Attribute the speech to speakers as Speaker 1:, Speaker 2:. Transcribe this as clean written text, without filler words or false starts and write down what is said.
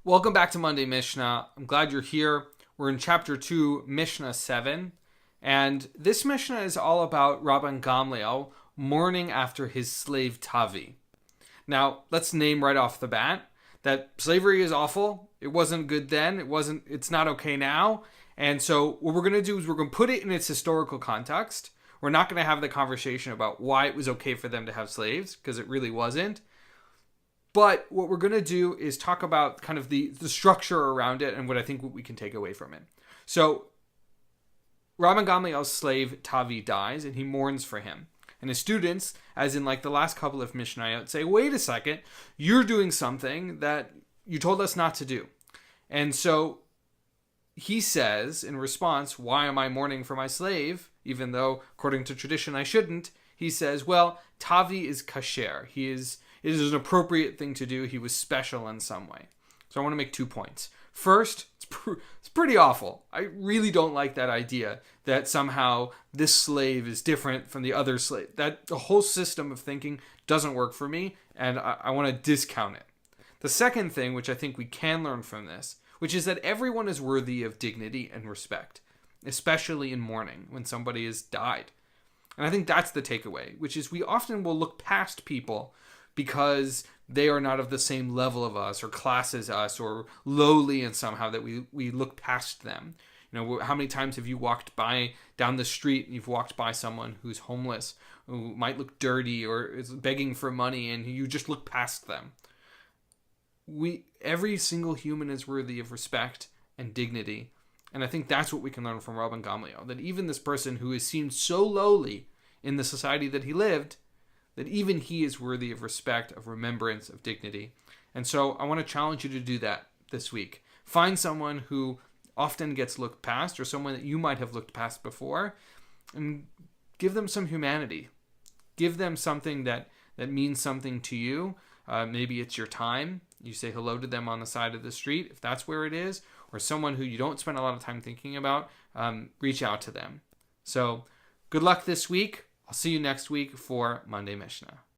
Speaker 1: Welcome back to Monday Mishnah. I'm glad you're here. We're in chapter 2, Mishnah 7. And this Mishnah is all about Rabban Gamliel mourning after his slave Tavi. Now, let's name right off the bat that slavery is awful. It wasn't good then. It's not okay now. And so what we're going to do is we're going to put it in its historical context. We're not going to have the conversation about why it was okay for them to have slaves, because it really wasn't. But what we're going to do is talk about kind of the structure around it and what I think we can take away from it. So Rabban Gamliel's slave Tavi dies and he mourns for him. And his students, as in like the last couple of Mishnayot, say, wait a second, you're doing something that you told us not to do. And so he says in response, why am I mourning for my slave? Even though, according to tradition, I shouldn't. He says, well, Tavi is kasher. It is an appropriate thing to do. He was special in some way. So I want to make 2 points. First, it's pretty awful. I really don't like that idea that somehow this slave is different from the other slave. That the whole system of thinking doesn't work for me, and I want to discount it. The second thing, which I think we can learn from this, which is that everyone is worthy of dignity and respect, especially in mourning when somebody has died. And I think that's the takeaway, which is we often will look past people because they are not of the same level of us or class as us or lowly and somehow that we look past them. You know, how many times have you walked by down the street and you've walked by someone who's homeless, who might look dirty or is begging for money, and you just look past them? Every single human is worthy of respect and dignity. And I think that's what we can learn from Rabban Gamliel, that even this person who is seen so lowly in the society that he lived, that even he is worthy of respect, of remembrance, of dignity. And so I want to challenge you to do that this week. Find someone who often gets looked past, or someone that you might have looked past before, and give them some humanity. Give them something that means something to you. Maybe it's your time. You say hello to them on the side of the street, if that's where it is, or someone who you don't spend a lot of time thinking about, reach out to them. So good luck this week. I'll see you next week for Monday Mishnah.